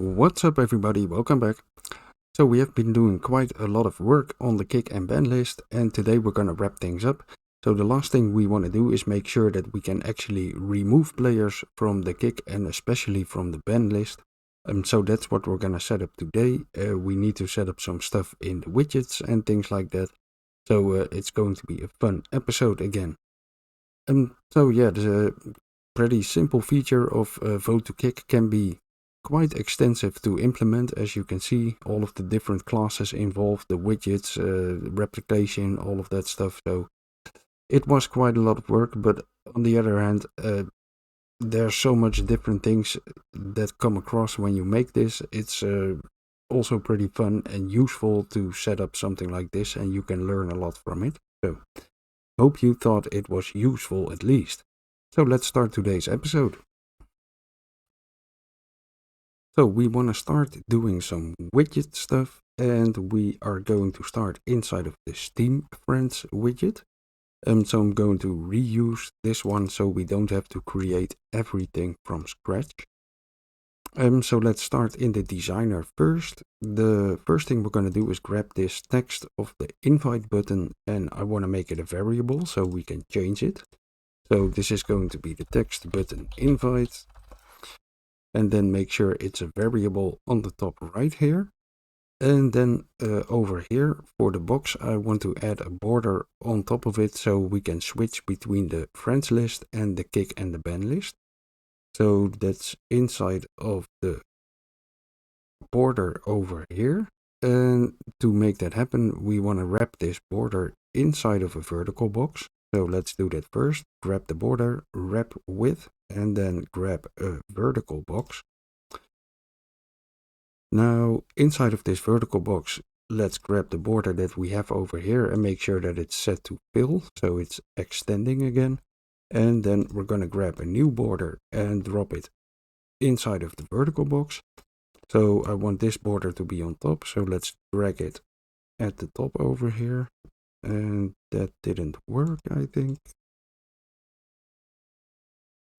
What's up everybody, welcome back. So we have been doing quite a lot of work on the kick and ban list, and today we're gonna wrap things up. So the last thing we want to do is make sure that we can actually remove players from the kick and especially from the ban list. So that's what we're gonna set up today. We need to set up some stuff in the widgets and things like that. So it's going to be a fun episode again. So yeah, the pretty simple feature of vote to kick can be quite extensive to implement. As you can see, all of the different classes involved, the widgets, replication, all of that stuff. So it was quite a lot of work, but on the other hand, there's so much different things that come across when you make this. It's also pretty fun and useful to set up something like this, and you can learn a lot from it. So hope you thought it was useful at least. So let's start today's episode. So we want to start doing some widget stuff, and we are going to start inside of the Steam Friends widget. So I'm going to reuse this one so we don't have to create everything from scratch. So let's start in the designer first. The first thing we're going to do is grab this text of the invite button, and I want to make it a variable so we can change it. So this is going to be the text button invite, and then make sure it's a variable on the top right here. And then over here for the box, I want to add a border on top of it so we can switch between the friends list and the kick and the ban list. So that's inside of the border over here. And to make that happen, we want to wrap this border inside of a vertical box. So let's do that first. Grab the border, wrap with, and then grab a vertical box. Now, inside of this vertical box, let's grab the border that we have over here and make sure that it's set to fill, so it's extending again. And then we're going to grab a new border and drop it inside of the vertical box. So I want this border to be on top, so let's drag it at the top over here. And that didn't work, I think.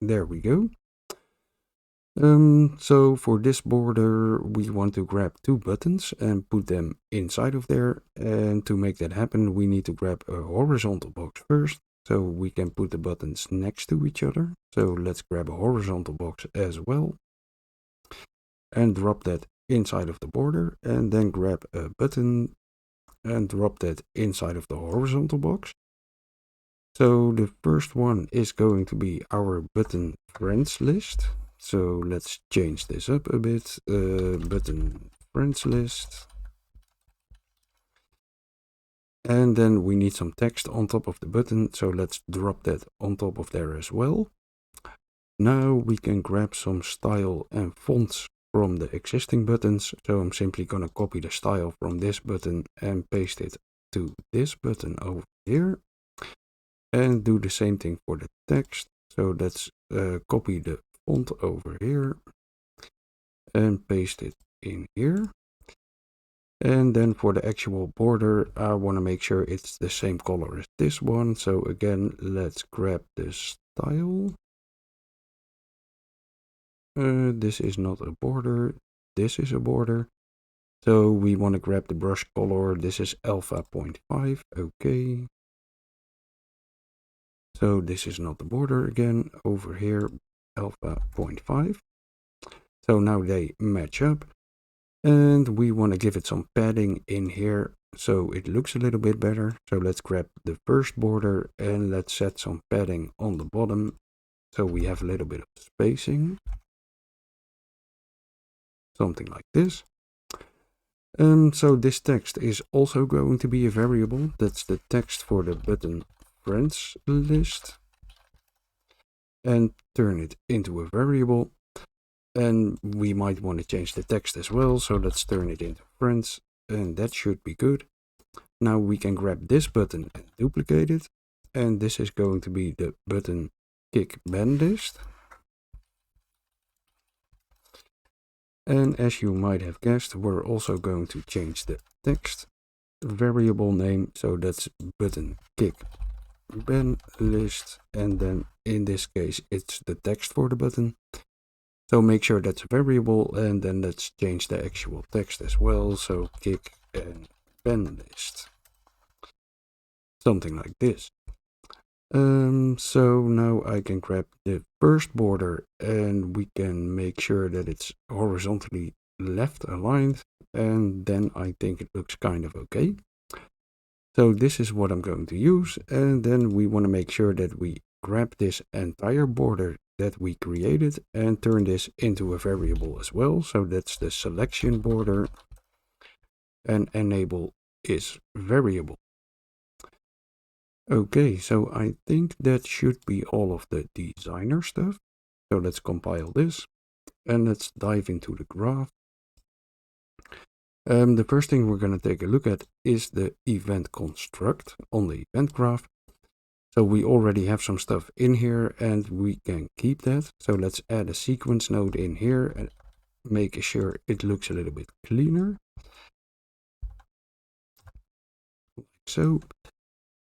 There we go. So for this border, we want to grab two buttons and put them inside of there. And to make that happen, we need to grab a horizontal box first, so we can put the buttons next to each other. So let's grab a horizontal box as well and drop that inside of the border, and then grab a button and drop that inside of the horizontal box. So the first one is going to be our button friends list. So let's change this up a bit. Button friends list. And then we need some text on top of the button. So let's drop that on top of there as well. Now we can grab some style and fonts from the existing buttons. So I'm simply going to copy the style from this button and paste it to this button over here. And do the same thing for the text. So let's copy the font over here and paste it in here. And then for the actual border, I want to make sure it's the same color as this one. So again, let's grab the style. This is not a border, this is a border. So we want to grab the brush color. This is alpha 0.5. Okay. So this is not the border again. Over here, alpha 0.5. So now they match up. And we want to give it some padding in here so it looks a little bit better. So let's grab the first border and let's set some padding on the bottom so we have a little bit of spacing. Something like this. So this text is also going to be a variable. That's the text for the button friends list. And turn it into a variable. And we might want to change the text as well, so let's turn it into friends, and that should be good. Now we can grab this button and duplicate it, and this is going to be the button kick ban list. And as you might have guessed, we're also going to change the text variable name, so that's button kick ban list, and then in this case it's the text for the button. So make sure that's a variable, and then let's change the actual text as well. So kick and ban list, something like this. So now I can grab the first border and we can make sure that it's horizontally left aligned, and then I think it looks kind of okay. So this is what I'm going to use, and then we want to make sure that we grab this entire border that we created and turn this into a variable as well. So that's the selection border, and enable is variable. Okay, so I think that should be all of the designer stuff. So let's compile this and let's dive into the graph. The first thing we're going to take a look at is the event construct on the event graph. So we already have some stuff in here and we can keep that. So let's add a sequence node in here and make sure it looks a little bit cleaner. Like so.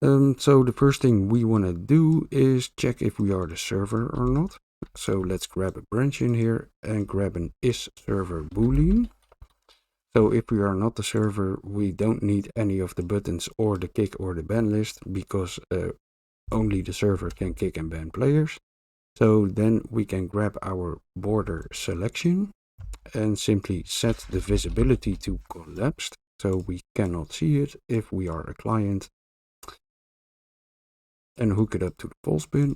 So the first thing we want to do is check if we are the server or not. So let's grab a branch in here and grab an isServer boolean. So if we are not the server, we don't need any of the buttons or the kick or the ban list, because only the server can kick and ban players. So then we can grab our border selection and simply set the visibility to collapsed, so we cannot see it if we are a client, and hook it up to the false bin.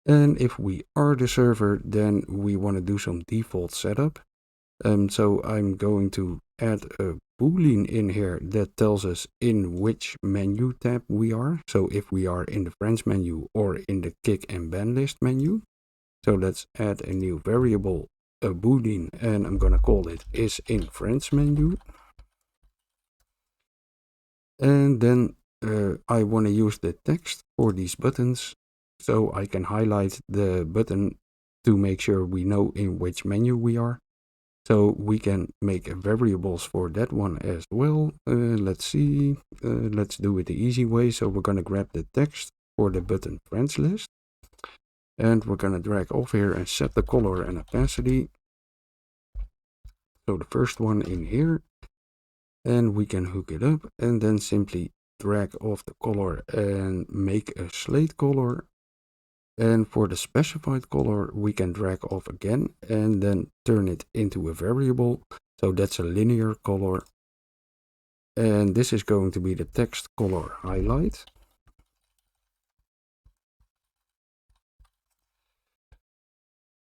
And if we are the server, then we want to do some default setup. So I'm going to add a boolean in here that tells us in which menu tab we are. So if we are in the friends menu or in the kick and ban list menu. So let's add a new variable, a boolean, and I'm going to call it is in friends menu. And then I want to use the text for these buttons, so I can highlight the button to make sure we know in which menu we are. So we can make variables for that one as well. Let's see, let's do it the easy way. So we're going to grab the text for the button friends list, and we're going to drag off here and set the color and opacity. So the first one in here. And we can hook it up and then simply drag off the color and make a slate color. And for the specified color, we can drag off again and then turn it into a variable. So that's a linear color. And this is going to be the text color highlight.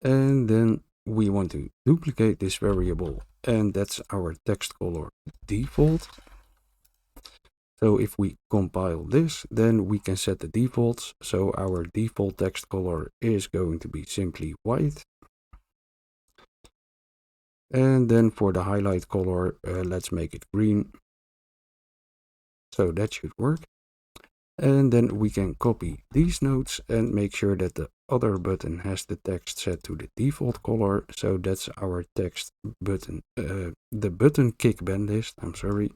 And then we want to duplicate this variable, and that's our text color default. So if we compile this, then we can set the defaults. So our default text color is going to be simply white. And then for the highlight color, let's make it green. So that should work. And then we can copy these nodes and make sure that the other button has the text set to the default color. So that's our text button, the button kick ban list, I'm sorry.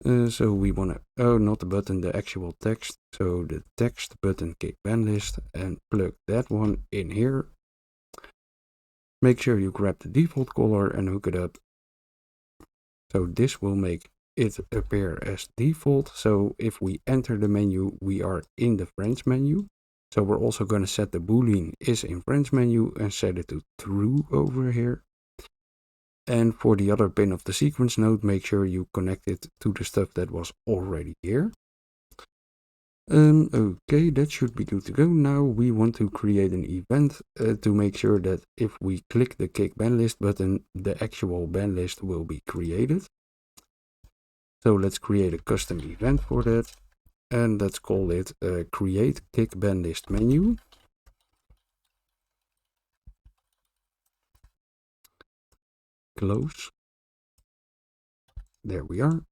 So we want to, oh, not the button, the actual text. So the text button kick ban list, and plug that one in here. Make sure you grab the default color and hook it up. So this will make it appear as default. So if we enter the menu, we are in the friends menu. So we're also going to set the boolean is in friends menu and set it to true over here. And for the other pin of the sequence node, make sure you connect it to the stuff that was already here. Okay, that should be good to go. Now we want to create an event to make sure that if we click the kick ban list button, the actual ban list will be created. So let's create a custom event for that, and let's call it create kick ban list menu. Close. There we are.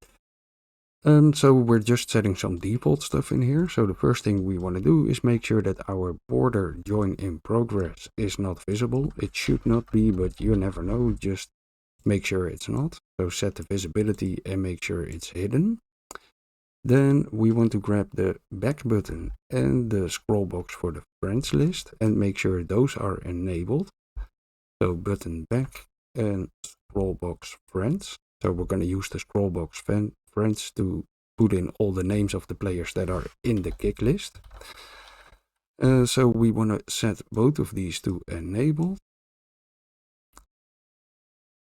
So we're just setting some default stuff in here. So the first thing we want to do is make sure that our border join in progress is not visible. It should not be, but you never know. Just make sure it's not. So set the visibility and make sure it's hidden. Then we want to grab the back button and the scroll box for the friends list and make sure those are enabled. So button back and scroll box friends. So we're going to use the scroll box friends to put in all the names of the players that are in the kick list. So we want to set both of these to enable.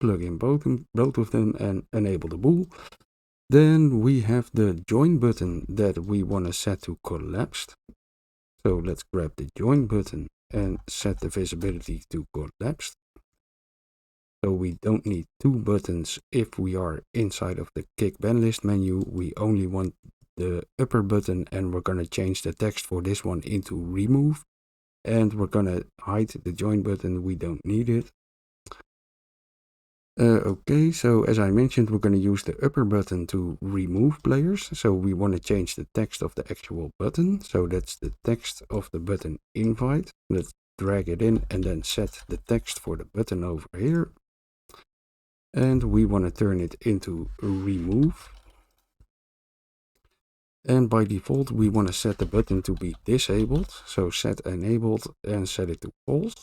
Plug in both of them and enable the bool. Then we have the join button that we want to set to collapsed. So let's grab the join button and set the visibility to collapsed. So we don't need two buttons if we are inside of the kick ban list menu. We only want the upper button, and we're going to change the text for this one into remove. And we're going to hide the join button. We don't need it. Okay, so as I mentioned, we're going to use the upper button to remove players. So we want to change the text of the actual button. So that's the text of the button invite. Let's drag it in and then set the text for the button over here. And we want to turn it into remove. And by default, we want to set the button to be disabled. So set enabled and set it to false.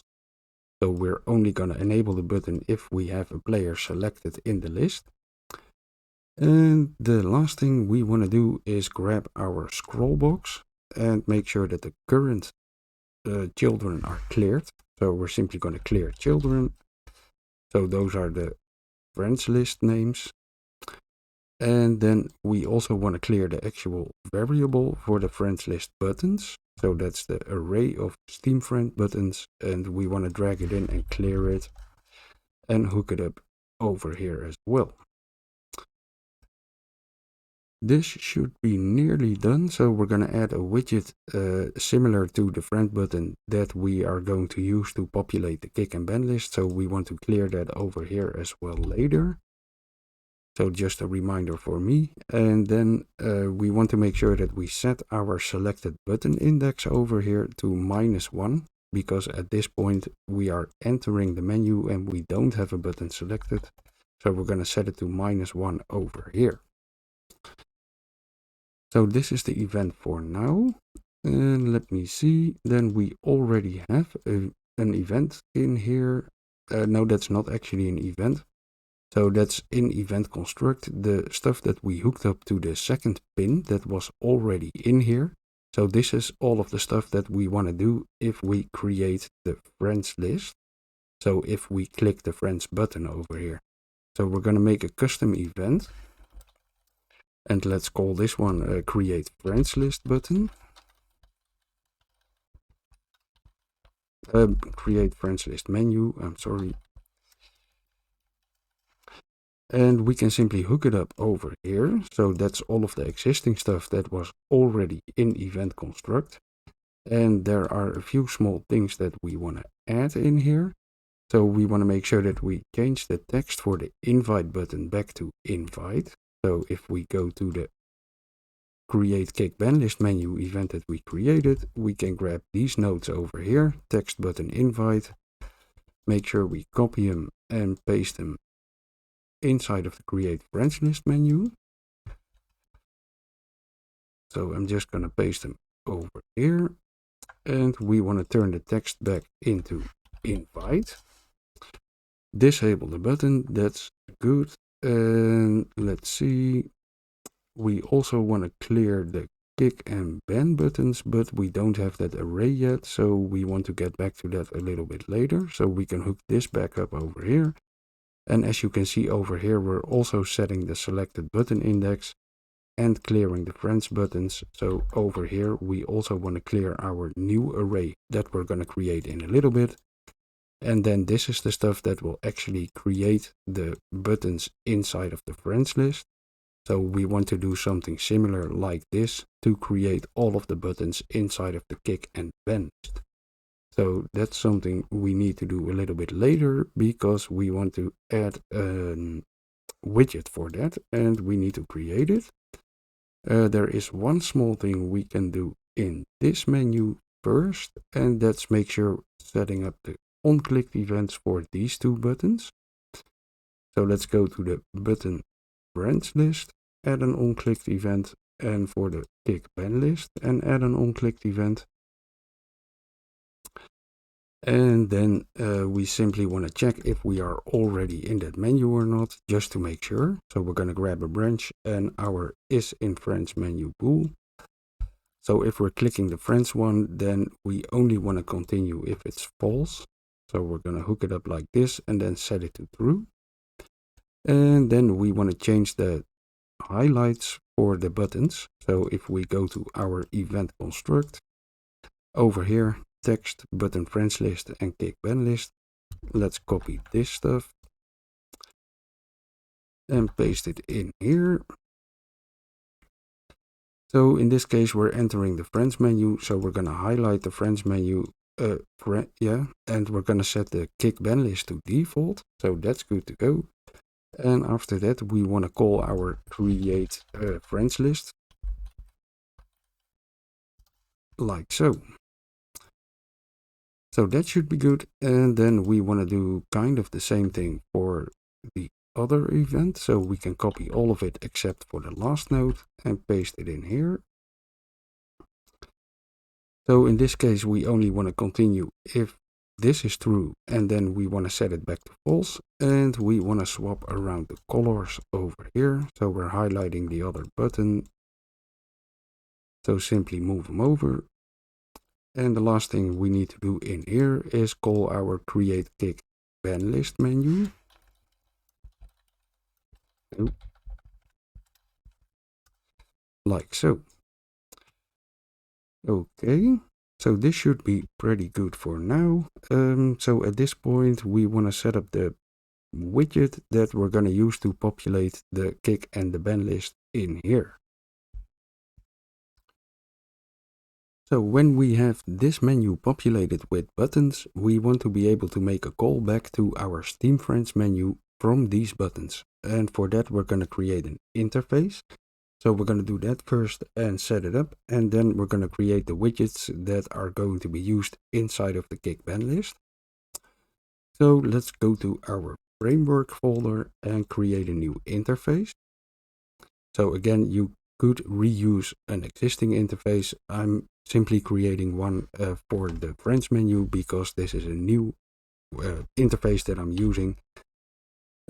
So we're only going to enable the button if we have a player selected in the list. And the last thing we want to do is grab our scroll box and make sure that the current children are cleared. So we're simply going to clear children. So those are the friends list names. And then we also want to clear the actual variable for the friends list buttons. So that's the array of Steam friend buttons, and we want to drag it in and clear it and hook it up over here as well. This should be nearly done. So we're going to add a widget similar to the friend button that we are going to use to populate the kick and ban list. So we want to clear that over here as well later. So just a reminder for me. And then we want to make sure that we set our selected button index over here to -1, because at this point we are entering the menu and we don't have a button selected. So we're going to set it to -1 over here. So this is the event for now. And let me see. Then we already have an event in here. No, that's not actually an event. So that's in event construct, the stuff that we hooked up to the second pin that was already in here. So this is all of the stuff that we want to do if we create the friends list. So if we click the friends button over here. So we're going to make a custom event. And let's call this one a create friends list button. Create friends list menu, I'm sorry. And we can simply hook it up over here. So that's all of the existing stuff that was already in event construct. And there are a few small things that we want to add in here. So we want to make sure that we change the text for the invite button back to invite. So if we go to the create kick ban list menu event that we created, we can grab these nodes over here, text button invite, make sure we copy them and paste them inside of the create friends list menu. So I'm just going to paste them over here, and we want to turn the text back into invite. Disable the button, that's good. And let's see, we also want to clear the kick and ban buttons, but we don't have that array yet, so we want to get back to that a little bit later. So we can hook this back up over here. And as you can see over here, we're also setting the selected button index and clearing the friends buttons. So over here, we also want to clear our new array that we're going to create in a little bit. And then this is the stuff that will actually create the buttons inside of the friends list. So we want to do something similar like this to create all of the buttons inside of the kick and ban list. So that's something we need to do a little bit later, because we want to add a widget for that and we need to create it. There is one small thing we can do in this menu first, and that's make sure setting up the on-clicked events for these two buttons. So let's go to the button friends list, add an on-clicked event, and for the kick ban list and add an on-clicked event. And then we simply want to check if we are already in that menu or not, just to make sure. So we're going to grab a branch and our is in friends menu bool. So if we're clicking the friends one, then we only want to continue if it's false. So we're going to hook it up like this and then set it to true. And then we want to change the highlights for the buttons. So if we go to our event construct, over here, text, button friends list and kick ban list. Let's copy this stuff and paste it in here. So in this case, we're entering the friends menu. So we're going to highlight the friends menu, and we're going to set the kick ban list to default. So that's good to go. And after that, we want to call our create friends list like so. So that should be good. And then we want to do kind of the same thing for the other event. So we can copy all of it except for the last node and paste it in here. So in this case, we only want to continue if this is true, and then we want to set it back to false, and we want to swap around the colors over here. So we're highlighting the other button. So simply move them over. And the last thing we need to do in here is call our create kick ban list menu. Like so. Okay, so this should be pretty good for now. So at this point, we want to set up the widget that we're going to use to populate the kick and the ban list in here. So when we have this menu populated with buttons, we want to be able to make a call back to our Steam Friends menu from these buttons. And for that, we're going to create an interface. So we're going to do that first and set it up. And then we're going to create the widgets that are going to be used inside of the kick ban list. So let's go to our framework folder and create a new interface. So again, you could reuse an existing interface. I'm simply creating one for the friends menu because this is a new interface that I'm using.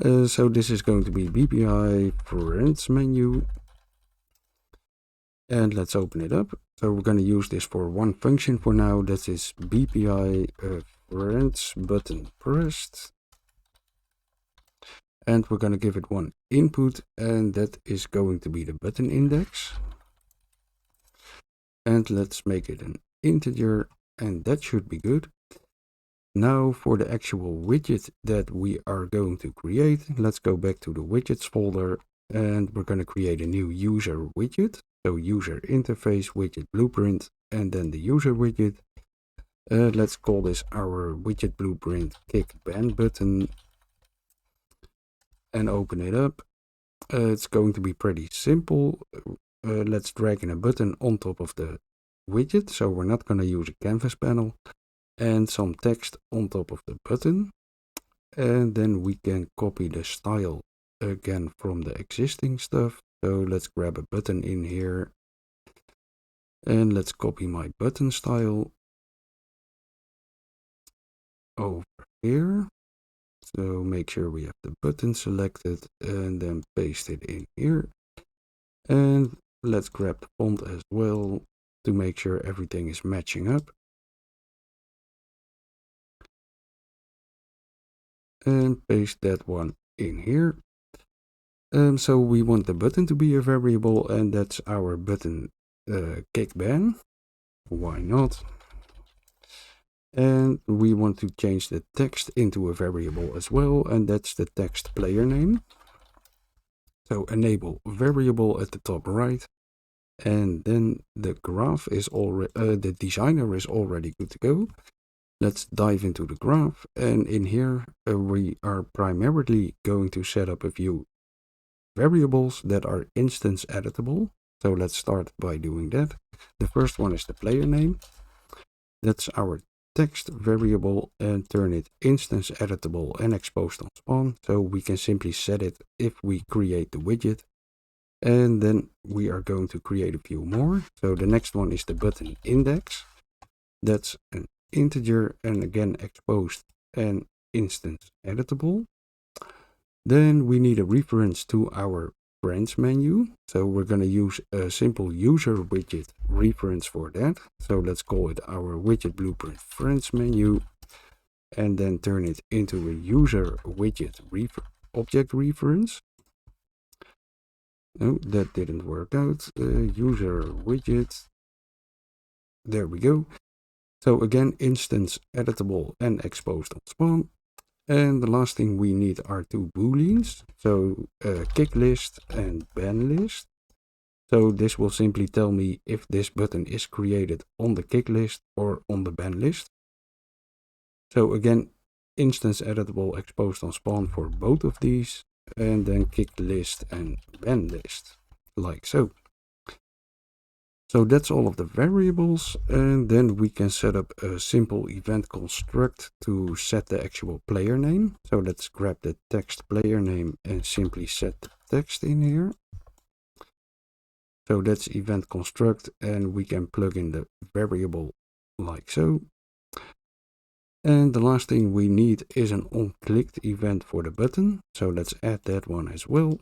So this is going to be BPI friends menu. And let's open it up. So we're going to use this for one function for now. That is BPI friends button pressed. And we're going to give it one input, and that is going to be the button index. And let's make it an integer, and that should be good. Now for the actual widget that we are going to create, let's go back to the widgets folder, and we're going to create a new user widget. So user interface widget blueprint, and then the user widget. Let's call this our widget blueprint kick ban button. And open it up. It's going to be pretty simple. Let's drag in a button on top of the widget. So we're not going to use a canvas panel. And some text on top of the button. And then we can copy the style again from the existing stuff. So let's grab a button in here. And let's copy my button style over here. So make sure we have the button selected and then paste it in here. And let's grab the font as well to make sure everything is matching up. And paste that one in here. So we want the button to be a variable, and that's our button kick ban. Why not? And we want to change the text into a variable as well, and that's the text player name. So enable variable at the top right, and then the graph is already, the designer is already good to go. Let's dive into the graph, and in here we are primarily going to set up a few variables that are instance editable. So let's start by doing that. The first one is the player name. That's our text variable, and turn it instance editable and exposed on spawn. So we can simply set it if we create the widget. And then we are going to create a few more. So the next one is the button index. That's an integer and again exposed and instance editable. Then we need a reference to our friends menu. So we're going to use a simple user widget reference for that. So let's call it our widget blueprint friends menu, and then turn it into a user widget object reference. No, that didn't work out. User widget. There we go. So again, instance editable and exposed on spawn. And the last thing we need are two booleans. So kick list and ban list. So this will simply tell me if this button is created on the kick list or on the ban list. So again, instance editable exposed on spawn for both of these, and then kick list and ban list, like so. So that's all of the variables, and then we can set up a simple event construct to set the actual player name. So let's grab the text player name and simply set the text in here. So that's event construct, and we can plug in the variable like so. And the last thing we need is an onClicked event for the button. So let's add that one as well.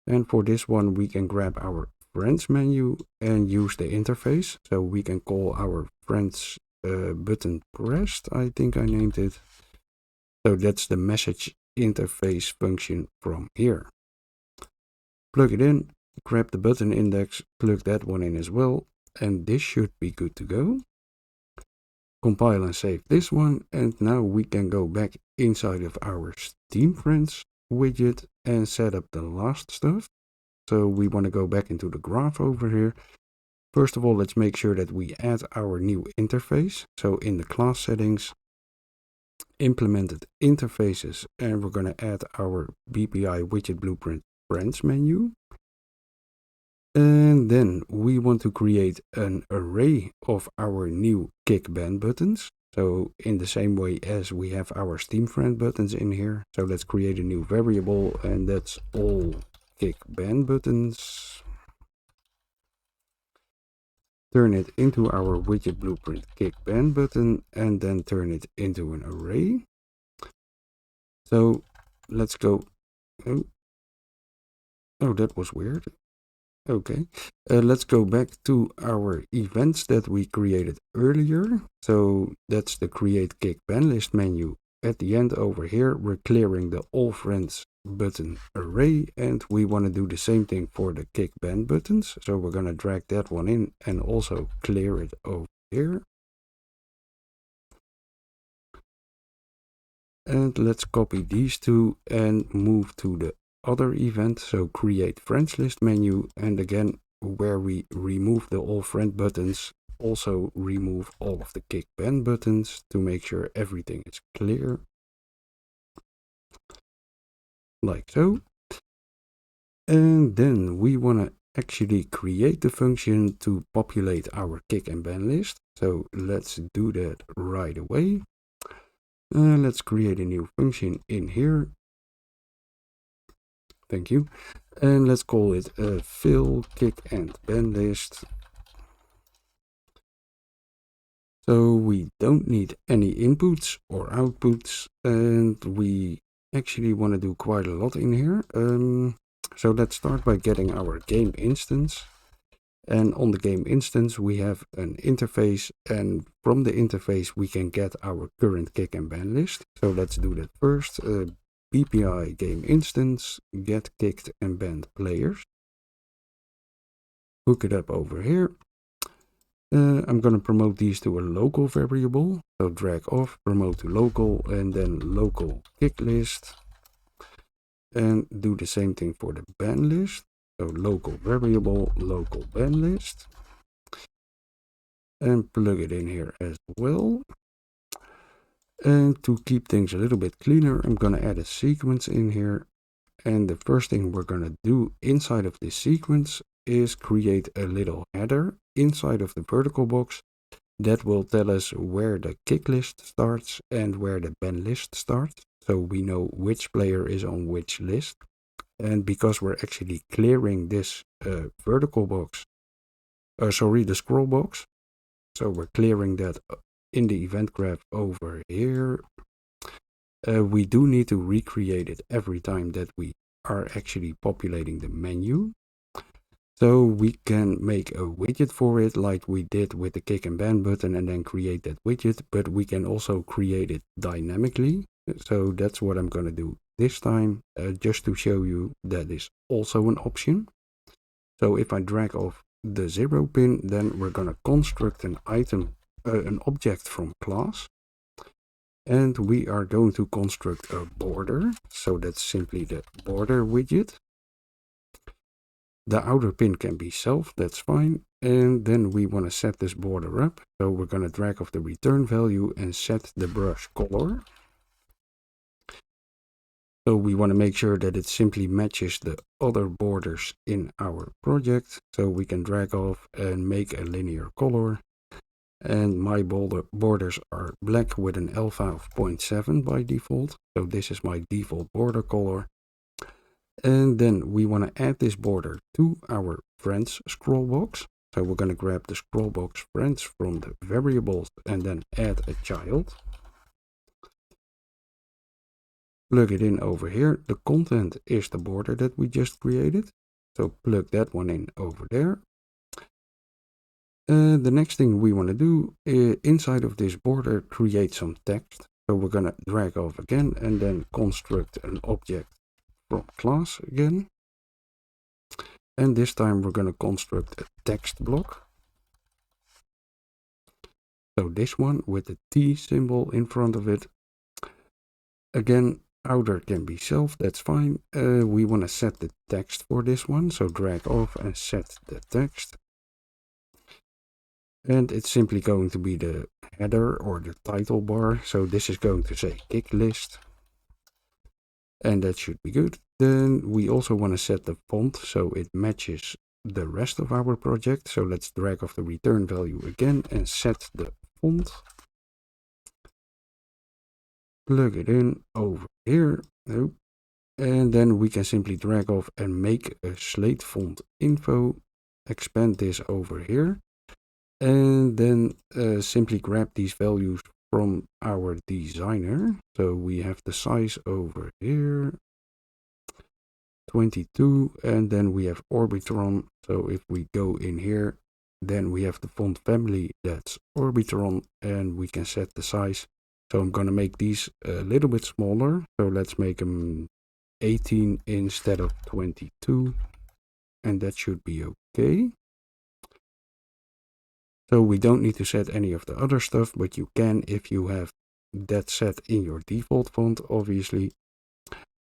And for this one, we can grab our friends menu and use the interface. So we can call our friends button pressed, I think I named it. So that's the message interface function from here. Plug it in, grab the button index, plug that one in as well. And this should be good to go. Compile and save this one, and now we can go back inside of our Steam Friends widget and set up the last stuff. So we want to go back into the graph over here. First of all, let's make sure that we add our new interface. So in the class settings, implemented interfaces, and we're going to add our BPI widget blueprint friends menu. And then we want to create an array of our new kick ban buttons. So in the same way as we have our Steam friend buttons in here. So let's create a new variable, and that's all kick ban buttons. Turn it into our widget blueprint kick ban button, and then turn it into an array. So let's go. Oh, that was weird. Okay, let's go back to our events that we created earlier. So that's the create kick ban list menu. At the end over here, we're clearing the all friends button array, and we want to do the same thing for the kick ban buttons. So we're going to drag that one in and also clear it over here. And let's copy these two and move to the other event. So create friends list menu, and again, where we remove the all friend buttons, also remove all of the kick ban buttons to make sure everything is clear, like so. And then we want to actually create the function to populate our kick and ban list. So let's do that right away. Let's create a new function in here. Thank you. And let's call it fill kick and ban list. So we don't need any inputs or outputs, and we actually want to do quite a lot in here. So let's start by getting our game instance. And on the game instance, we have an interface, and from the interface, we can get our current kick and ban list. So let's do that first. BPI game instance, get kicked and banned players. Hook it up over here. I'm going to promote these to a local variable. So drag off, promote to local, and then local kick list. And do the same thing for the ban list. So local variable, local ban list. And plug it in here as well. And to keep things a little bit cleaner, I'm going to add a sequence in here. And the first thing we're going to do inside of this sequence is create a little header inside of the vertical box that will tell us where the kick list starts and where the ban list starts. So we know which player is on which list. And because we're actually clearing this vertical box, the scroll box, so we're clearing that in the event graph over here. We do need to recreate it every time that we are actually populating the menu. So we can make a widget for it like we did with the kick and ban button and then create that widget, but we can also create it dynamically. So that's what I'm going to do this time, just to show you that is also an option. So if I drag off the 0 pin, then we're going to construct an item, an object from class. And we are going to construct a border. So that's simply the border widget. The outer pin can be self, that's fine. And then we want to set this border up. So we're going to drag off the return value and set the brush color. So we want to make sure that it simply matches the other borders in our project. So we can drag off and make a linear color. And my borders are black with an alpha of 0.7 by default. So this is my default border color. And then we want to add this border to our friends scroll box. So we're going to grab the scroll box friends from the variables and then add a child. Plug it in over here. The content is the border that we just created. So plug that one in over there. The next thing we want to do is inside of this border create some text. So we're going to drag off again and then construct an object from class again. And this time we're going to construct a text block. So this one with the T symbol in front of it. Again, outer can be self, that's fine. We want to set the text for this one. So drag off and set the text. And it's simply going to be the header or the title bar. So this is going to say kick list. And that should be good. Then we also want to set the font so it matches the rest of our project. So let's drag off the return value again and set the font. Plug it in over here. Nope. And then we can simply drag off and make a slate font info. Expand this over here. And then simply grab these values from our designer. So we have the size over here, 22, and then we have Orbitron. So if we go in here, then we have the font family, that's Orbitron, and we can set the size. So I'm going to make these a little bit smaller. So let's make them 18 instead of 22, and that should be okay. So we don't need to set any of the other stuff, but you can if you have that set in your default font, obviously.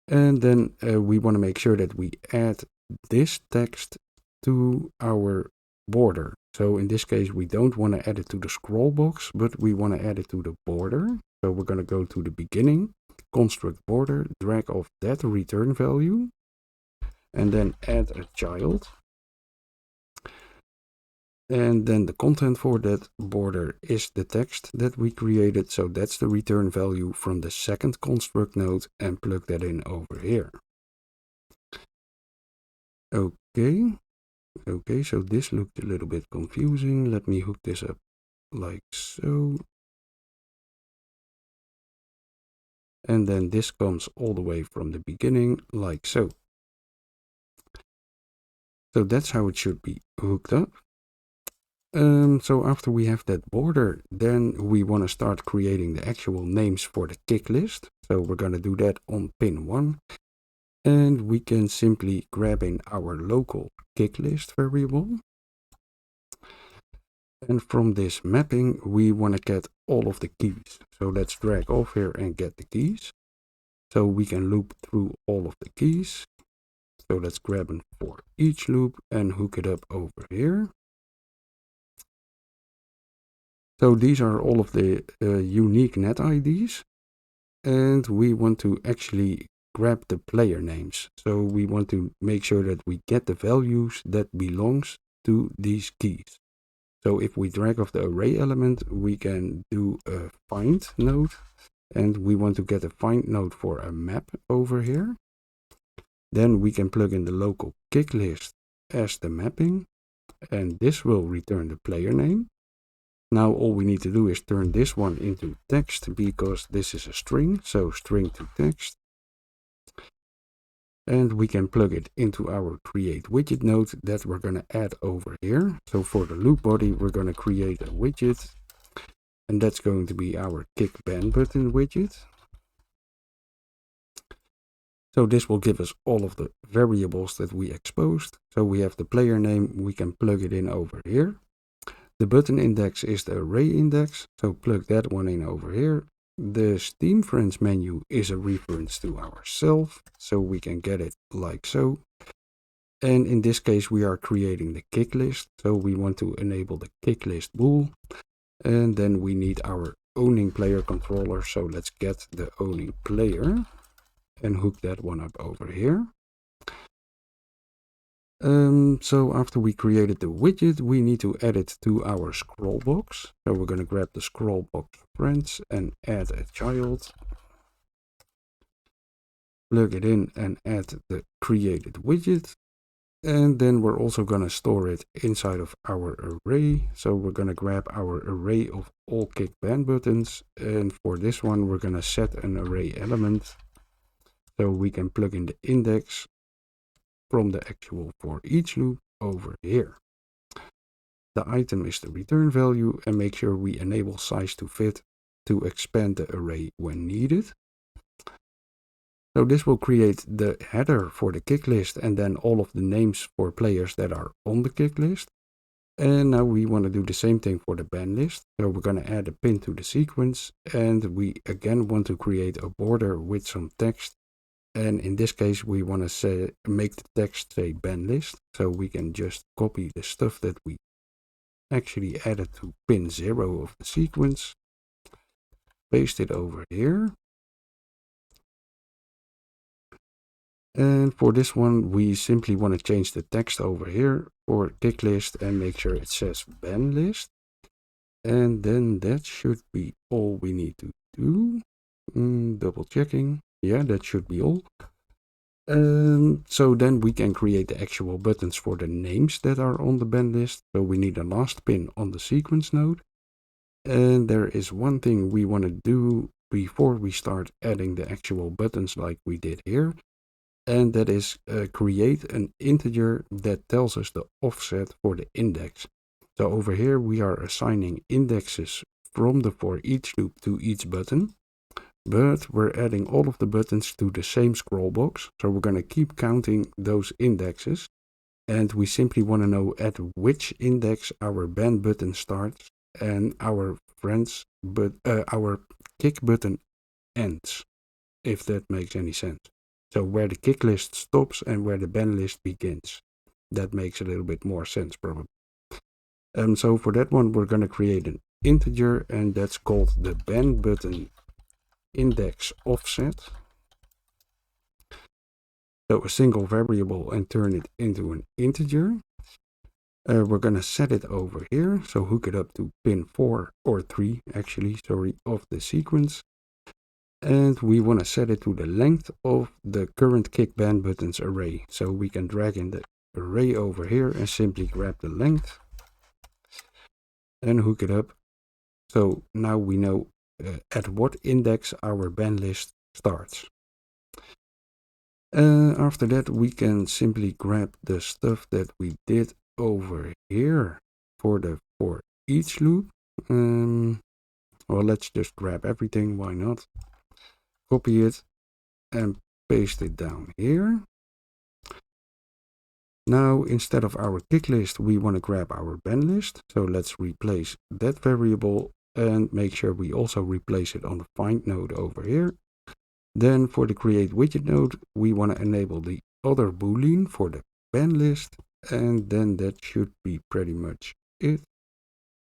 And then we want to make sure that we add this text to our border. So in this case, we don't want to add it to the scroll box, but we want to add it to the border. So we're going to go to the beginning, construct border, drag off that return value, and then add a child. And then the content for that border is the text that we created. So that's the return value from the second construct node, and plug that in over here. Okay. Okay, so this looked a little bit confusing. Let me hook this up like so. And then this comes all the way from the beginning like so. So that's how it should be hooked up. So after we have that border, then we want to start creating the actual names for the kick list. So we're going to do that on pin 1. And we can simply grab in our local kick list variable. And from this mapping, we want to get all of the keys. So let's drag off here and get the keys. So we can loop through all of the keys. So let's grab them for each loop and hook it up over here. So these are all of the unique net IDs, and we want to actually grab the player names. So we want to make sure that we get the values that belongs to these keys. So if we drag off the array element, we can do a find node, and we want to get a find node for a map over here. Then we can plug in the local kick list as the mapping, and this will return the player name. Now all we need to do is turn this one into text because this is a string, so string to text. And we can plug it into our create widget node that we're going to add over here. So for the loop body, we're going to create a widget, and that's going to be our kick ban button widget. So this will give us all of the variables that we exposed. So we have the player name, we can plug it in over here. The button index is the array index, so plug that one in over here. The Steam Friends menu is a reference to ourselves, so we can get it like so. And in this case, we are creating the kick list, so we want to enable the kick list bool. And then we need our owning player controller, so let's get the owning player and hook that one up over here. So after we created the widget, we need to add it to our scroll box. So we're going to grab the scroll box friends and add a child. Plug it in and add the created widget. And then we're also going to store it inside of our array. So we're going to grab our array of all kick ban buttons. And for this one, we're going to set an array element. So we can plug in the index from the actual for each loop over here. The item is the return value, and make sure we enable size to fit to expand the array when needed. So this will create the header for the kick list and then all of the names for players that are on the kick list. And now we want to do the same thing for the ban list. So we're going to add a pin to the sequence, and we again want to create a border with some text. And in this case, we want to make the text say ban list. So we can just copy the stuff that we actually added to pin 0 of the sequence. Paste it over here. And for this one, we simply want to change the text over here for kick list and make sure it says ban list. And then that should be all we need to do. Double checking. Yeah, that should be all. So then we can create the actual buttons for the names that are on the ban list. So we need a last pin on the sequence node. And there is one thing we want to do before we start adding the actual buttons like we did here. And that is create an integer that tells us the offset for the index. So over here we are assigning indexes from the for each loop to each button. But we're adding all of the buttons to the same scroll box. So we're going to keep counting those indexes. And we simply want to know at which index our ban button starts and our our kick button ends, if that makes any sense. So where the kick list stops and where the ban list begins. That makes a little bit more sense probably. So for that one, we're going to create an integer, and that's called the ban button index offset. So a single variable and turn it into an integer. We're going to set it over here. So hook it up to pin 4 or 3 actually, sorry, of the sequence. And we want to set it to the length of the current kick ban buttons array. So we can drag in the array over here and simply grab the length and hook it up. So now we know at what index our ban list starts. After that, we can simply grab the stuff that we did over here for each loop. Well, let's just grab everything, why not? Copy it and paste it down here. Now, instead of our kick list, we want to grab our ban list. So let's replace that variable and make sure we also replace it on the find node over here. Then for the create widget node, we want to enable the other boolean for the ban list. And then that should be pretty much it.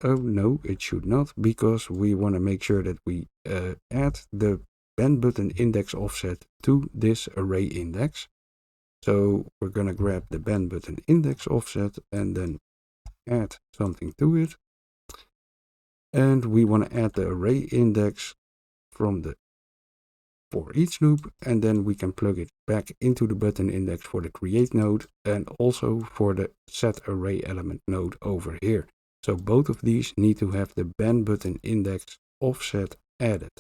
Oh no, it should not, because we want to make sure that we add the ban button index offset to this array index. So we're going to grab the ban button index offset and then add something to it. And we want to add the array index from the for each loop, and then we can plug it back into the button index for the create node and also for the set array element node over here. So both of these need to have the ban button index offset added.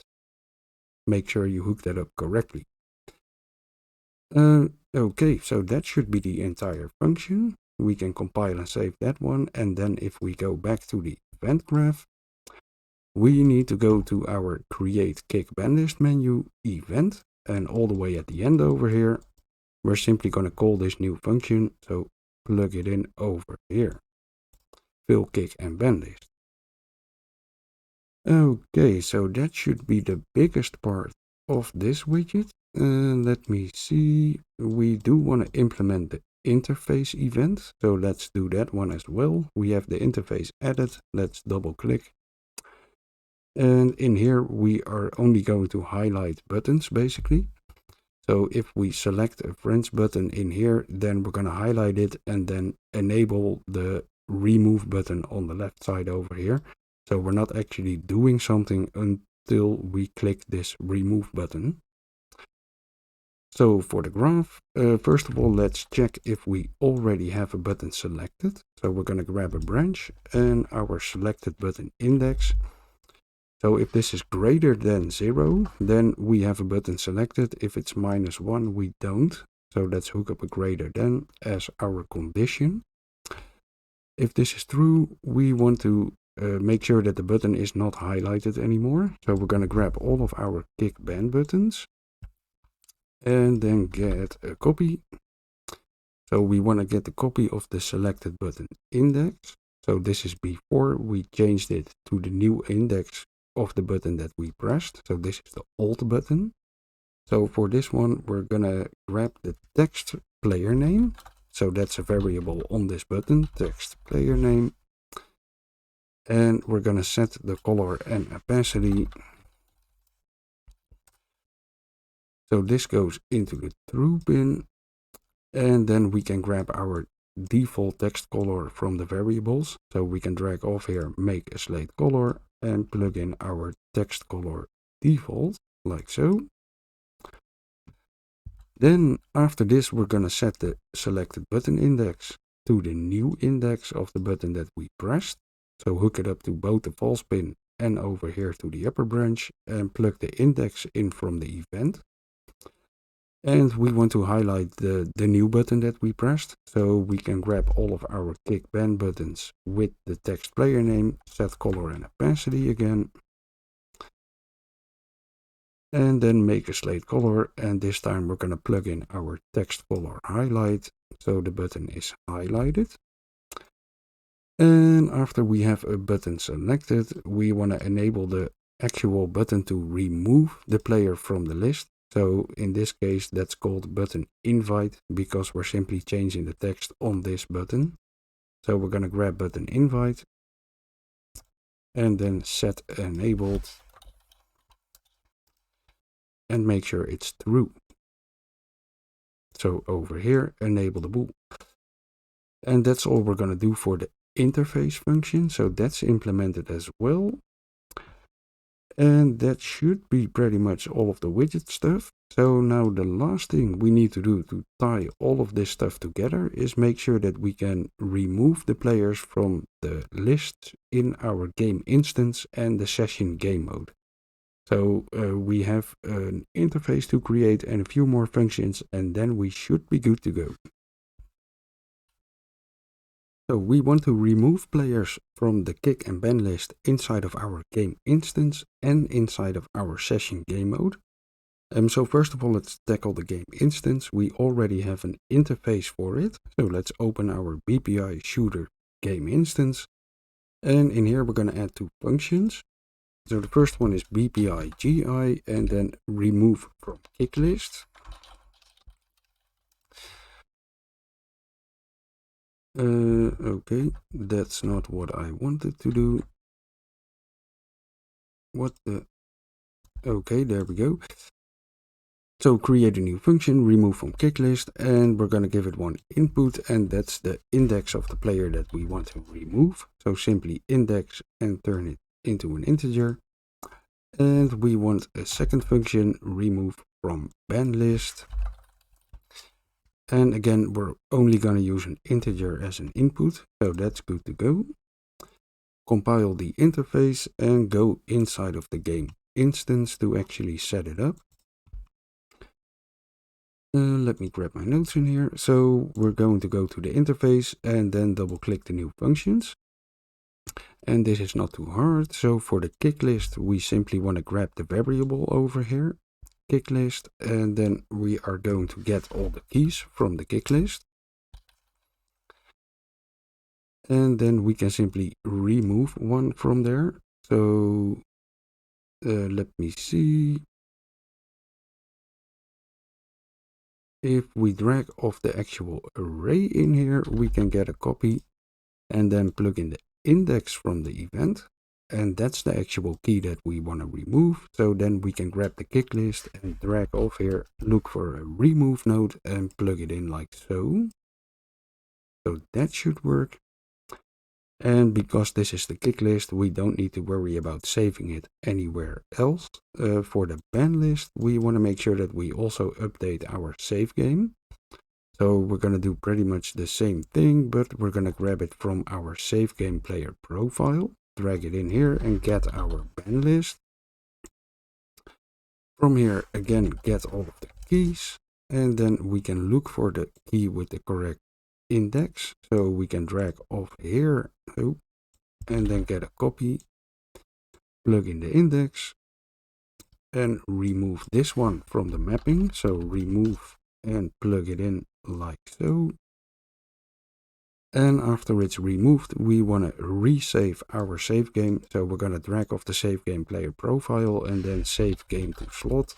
Make sure you hook that up correctly. Okay, so that should be the entire function. We can compile and save that one, and then if we go back to the event graph, we need to go to our create kick ban list menu event, and all the way at the end over here, we're simply going to call this new function, so plug it in over here. Fill kick and ban list. Okay, so that should be the biggest part of this widget. Let me see. We do want to implement the interface event, so let's do that one as well. We have the interface added. Let's double click. And in here, we are only going to highlight buttons basically. So if we select a friends button in here, then we're going to highlight it and then enable the remove button on the left side over here. So we're not actually doing something until we click this remove button. So for the graph, first of all, let's check if we already have a button selected. So we're going to grab a branch and our selected button index. So if this is greater than 0, then we have a button selected. If it's -1, we don't. So let's hook up a greater than as our condition. If this is true, we want to make sure that the button is not highlighted anymore. So we're going to grab all of our kick ban buttons and then get a copy. So we want to get the copy of the selected button index. So this is before we changed it to the new index of the button that we pressed. So this is the old button. So for this one, we're gonna grab the text player name. So that's a variable on this button, text player name. And we're gonna set the color and opacity. So this goes into the true bin. And then we can grab our default text color from the variables. So we can drag off here, make a slate color, and plug in our text color default, like so. Then after this, we're going to set the selected button index to the new index of the button that we pressed. So hook it up to both the false pin and over here to the upper branch and plug the index in from the event. And we want to highlight the new button that we pressed. So we can grab all of our kick ban buttons with the text player name, set color and opacity again. And then make a slate color. And this time we're going to plug in our text color highlight. So the button is highlighted. And after we have a button selected, we want to enable the actual button to remove the player from the list. So in this case, that's called button invite because we're simply changing the text on this button. So we're going to grab button invite and then set enabled and make sure it's true. So over here, enable the bool. And that's all we're going to do for the interface function. So that's implemented as well. And that should be pretty much all of the widget stuff. So now the last thing we need to do to tie all of this stuff together is make sure that we can remove the players from the list in our game instance and the session game mode. So we have an interface to create and a few more functions, and then we should be good to go. So we want to remove players from the kick and ban list inside of our game instance and inside of our session game mode. So first of all, let's tackle the game instance. We already have an interface for it. So let's open our BPI shooter game instance. And in here, we're going to add two functions. So the first one is BPI GI and then remove from kick list. Okay, that's not what I wanted to do. What the? Okay, there we go. So create a new function, remove from kick list, and we're going to give it one input, and that's the index of the player that we want to remove. So simply index and turn it into an integer. And we want a second function, remove from ban list. And again, we're only going to use an integer as an input, so that's good to go. Compile the interface and go inside of the game instance to actually set it up. Let me grab my notes in here. So we're going to go to the interface and then double click the new functions. And this is not too hard. So for the kick list, we simply want to grab the variable over here, kick list, and then we are going to get all the keys from the kick list. And then we can simply remove one from there. So let me see. If we drag off the actual array in here, we can get a copy and then plug in the index from the event. And that's the actual key that we want to remove. So then we can grab the kick list and drag off here, look for a remove node and plug it in like so. So that should work. And because this is the kick list, we don't need to worry about saving it anywhere else. For the ban list, we want to make sure that we also update our save game. So we're going to do pretty much the same thing, but we're going to grab it from our save game player profile, drag it in here and get our ban list. From here, again, get all of the keys, and then we can look for the key with the correct index. So we can drag off here and then get a copy, plug in the index and remove this one from the mapping. So remove and plug it in like so. And after it's removed, we want to resave our save game. So we're going to drag off the save game player profile and then save game to slot.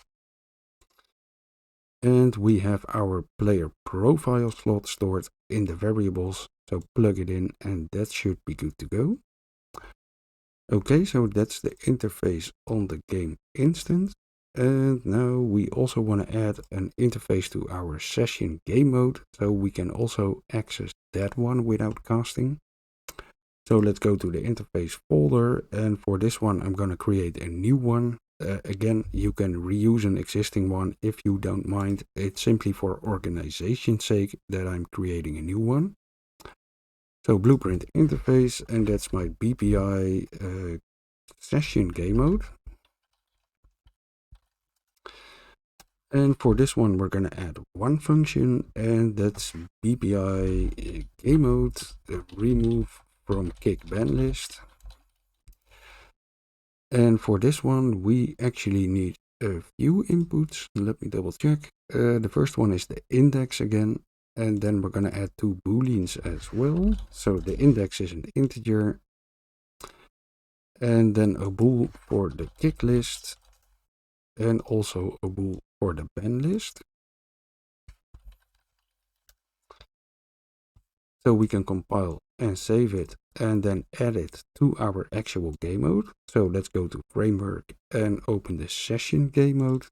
And we have our player profile slot stored in the variables. So plug it in and that should be good to go. Okay, so that's the interface on the game instance. And now we also want to add an interface to our session game mode. So we can also access that one without casting. So let's go to the interface folder. And for this one, I'm going to create a new one. Again, you can reuse an existing one if you don't mind. It's simply for organization's sake that I'm creating a new one. So blueprint interface, and that's my BPI session game mode. And for this one, we're going to add one function, and that's BPI game mode remove from kick ban list. And for this one, we actually need a few inputs. Let me double check. The first one is the index again. And then we're going to add two booleans as well. So the index is an integer. And then a bool for the kick list. And also a bool for the ban list. So we can compile and save it and then add it to our actual game mode. So let's go to framework and open the session game mode.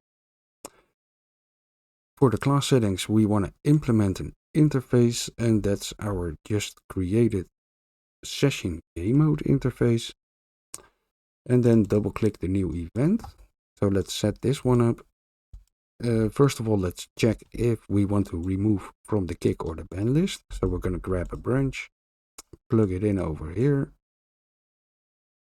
For the class settings, we want to implement an interface, and that's our just created session game mode interface. And then double click the new event. So let's set this one up. First of all, let's check if we want to remove from the kick or the ban list. So we're going to grab a branch, plug it in over here.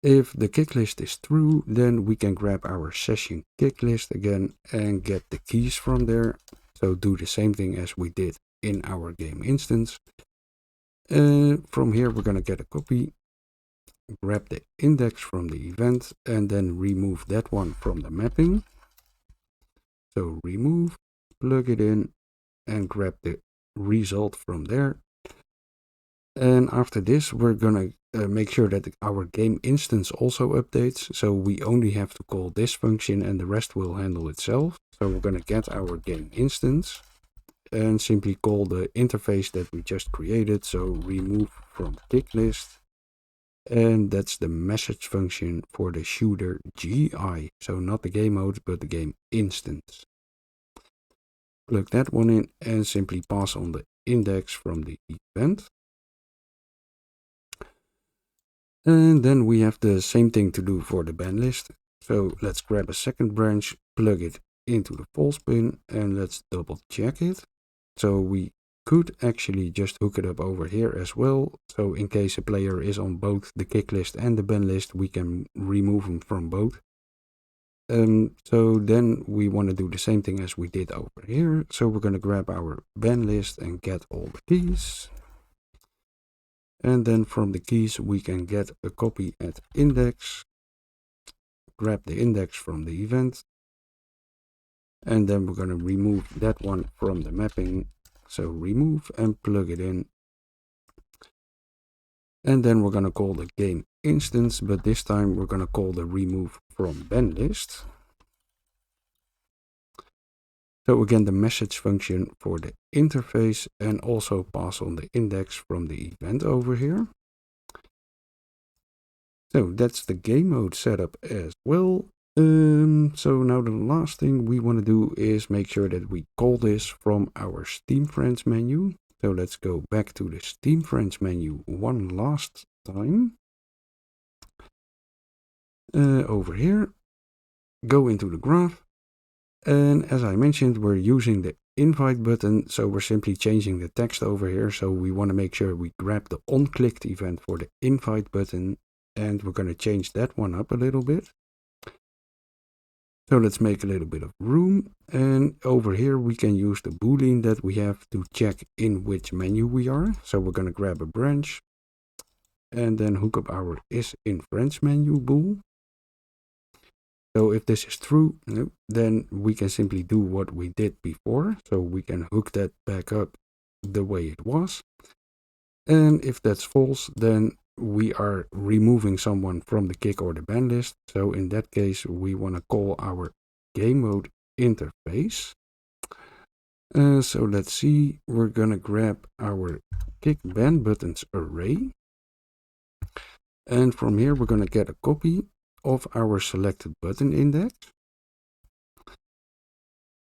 If the kick list is true, then we can grab our session kick list again and get the keys from there. So do the same thing as we did in our game instance. From here, we're going to get a copy, grab the index from the event, and then remove that one from the mapping. So remove, plug it in, and grab the result from there. And after this, we're going to make sure that our game instance also updates. So we only have to call this function and the rest will handle itself. So we're going to get our game instance and simply call the interface that we just created. So remove from kick list. And that's the message function for the shooter GI. So not the game mode, but the game instance. Plug that one in and simply pass on the index from the event. And then we have the same thing to do for the ban list. So let's grab a second branch, plug it into the false pin, and let's double check it. So we could actually just hook it up over here as well. So in case a player is on both the kick list and the ban list, we can remove them from both. So then we want to do the same thing as we did over here. So we're going to grab our ban list and get all the keys. And then from the keys, we can get a copy at index. Grab the index from the event. And then we're going to remove that one from the mapping. So remove and plug it in. And then we're going to call the GameInstance, but this time we're going to call the remove from ban list. So again, the message function for the interface, and also pass on the index from the event over here. So that's the game mode setup as well. So now the last thing we want to do is make sure that we call this from our Steam Friends menu. So let's go back to the Steam Friends menu one last time. Over here, go into the graph. And as I mentioned, we're using the invite button. So we're simply changing the text over here. So we want to make sure we grab the on-clicked event for the invite button. And we're going to change that one up a little bit. So let's make a little bit of room, and over here we can use the boolean that we have to check in which menu we are. So we're going to grab a branch and then hook up our isInFriends menu bool. So if this is true, then we can simply do what we did before. So we can hook that back up the way it was. And if that's false, then we are removing someone from the kick or the ban list. So in that case, we want to call our game mode interface. So let's see, we're going to grab our kick ban buttons array. And from here, we're going to get a copy of our selected button index.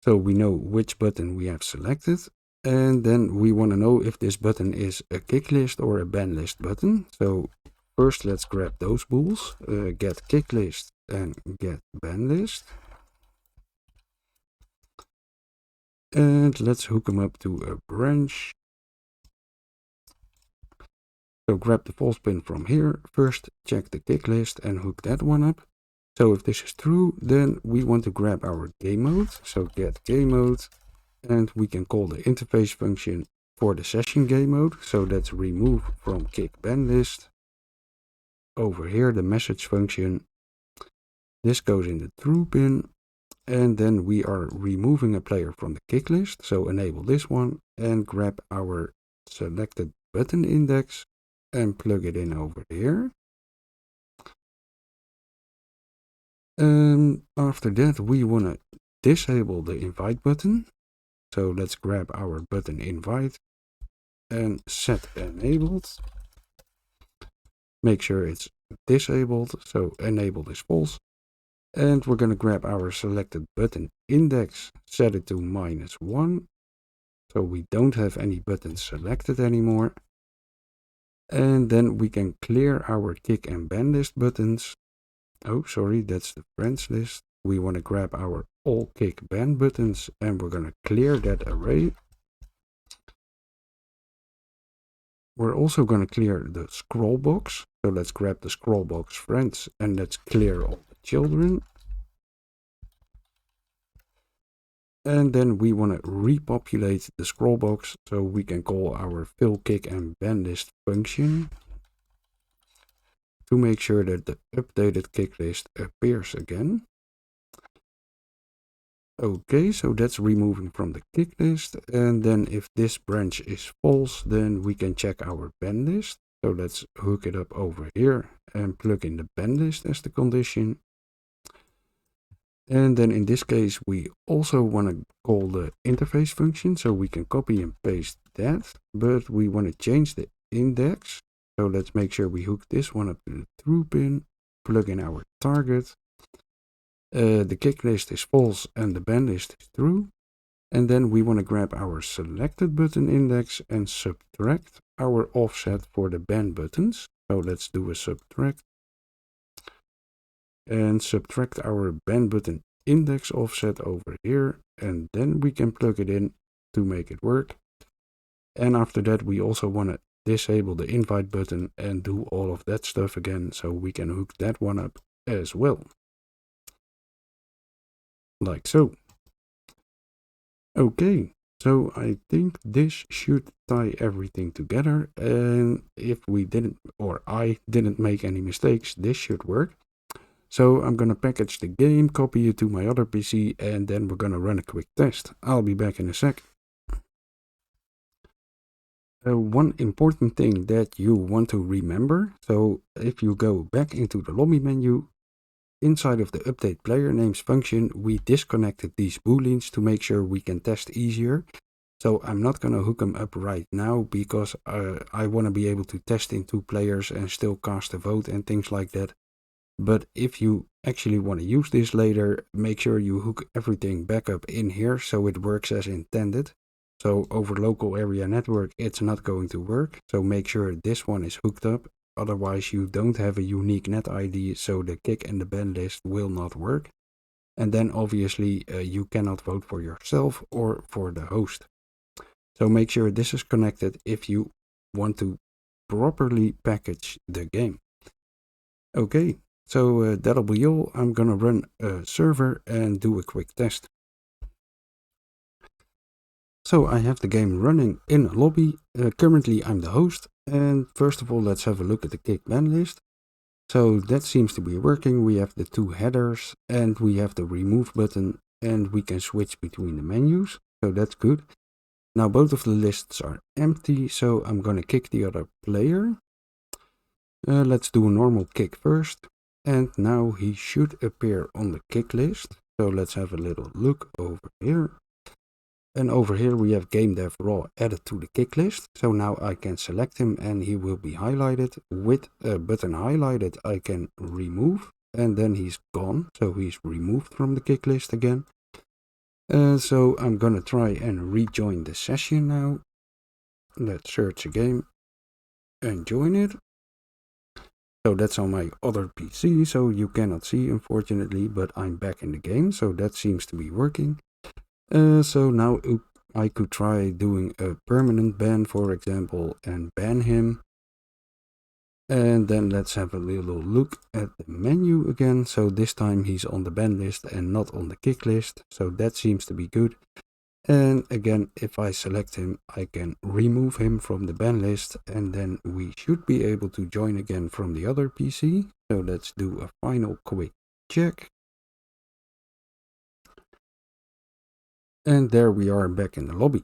So we know which button we have selected. And then we want to know if this button is a kick list or a ban list button. So first let's grab those bools, get kick list and get ban list. And let's hook them up to a branch. So grab the false pin from here. First check the kick list and hook that one up. So if this is true, then we want to grab our game mode. So get game mode. And we can call the interface function for the session game mode. So that's remove from kick ban list. Over here, the message function. This goes in the true pin. And then we are removing a player from the kick list. So enable this one and grab our selected button index and plug it in over here. And after that, we want to disable the invite button. So let's grab our button invite and set enabled. Make sure it's disabled, so enabled is false. And we're going to grab our selected button index, set it to -1. So we don't have any buttons selected anymore. And then we can clear our kick and ban list buttons. Oh, sorry, that's the friends list. We want to grab our all kick ban buttons and we're going to clear that array. We're also going to clear the scroll box. So let's grab the scroll box friends and let's clear all the children. And then we want to repopulate the scroll box so we can call our fill kick and ban list function to make sure that the updated kick list appears again. Okay, so that's removing from the kick list. And then if this branch is false, then we can check our ban list. So let's hook it up over here and plug in the ban list as the condition. And then in this case, we also want to call the interface function. So we can copy and paste that, but we want to change the index. So let's make sure we hook this one up to the true pin, plug in our target. The kick list is false and the ban list is true. And then we want to grab our selected button index and subtract our offset for the ban buttons. So let's do a subtract. and subtract our ban button index offset over here, and then we can plug it in to make it work. And after that, we also want to disable the invite button and do all of that stuff again, so we can hook that one up as well. Like so. Okay, so I think this should tie everything together, and if we didn't, or I didn't make any mistakes, this should work. So I'm gonna package the game, copy it to my other PC, and then we're gonna run a quick test. I'll be back in a sec. One important thing that you want to remember, so if you go back into the lobby menu, inside of the update player names function, we disconnected these booleans to make sure we can test easier. So I'm not going to hook them up right now because I want to be able to test in 2 players and still cast a vote and things like that. But if you actually want to use this later, make sure you hook everything back up in here so it works as intended. So over local area network, it's not going to work. So make sure this one is hooked up. Otherwise, you don't have a unique net ID, so the kick and the ban list will not work. And then obviously, you cannot vote for yourself or for the host. So make sure this is connected if you want to properly package the game. Okay, so that'll be all. I'm gonna run a server and do a quick test. So I have the game running in a lobby. Currently I'm the host, and first of all let's have a look at the kick ban list. So that seems to be working. We have the 2 headers and we have the remove button, and we can switch between the menus, so that's good. Now both of the lists are empty, so I'm gonna kick the other player. Let's do a normal kick first, and now he should appear on the kick list. So let's have a little look over here. And over here we have Game Dev Raw added to the kick list. So now I can select him and he will be highlighted. With a button highlighted, I can remove, and then he's gone. So he's removed from the kick list again. So I'm gonna try and rejoin the session now. Let's search a game and join it. So that's on my other PC, so you cannot see unfortunately, but I'm back in the game, so that seems to be working. So now I could try doing a permanent ban, for example, and ban him. And then let's have a little look at the menu again. So this time he's on the ban list and not on the kick list, so that seems to be good. And again, if I select him, I can remove him from the ban list, and then we should be able to join again from the other PC. So let's do a final quick check. And there we are back in the lobby.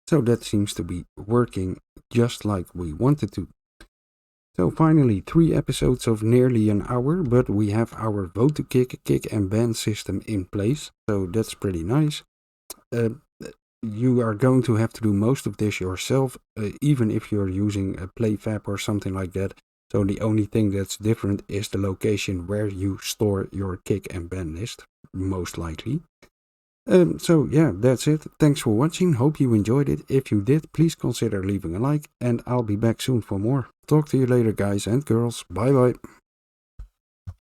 So that seems to be working just like we wanted to. So finally 3 episodes of nearly an hour, but we have our vote to kick and ban system in place. So that's pretty nice. You are going to have to do most of this yourself, even if you're using a PlayFab or something like that. So the only thing that's different is the location where you store your kick and ban list, most likely. So yeah, that's it. Thanks for watching. Hope you enjoyed it. If you did, please consider leaving a like, and I'll be back soon for more. Talk to you later, guys and girls. Bye bye.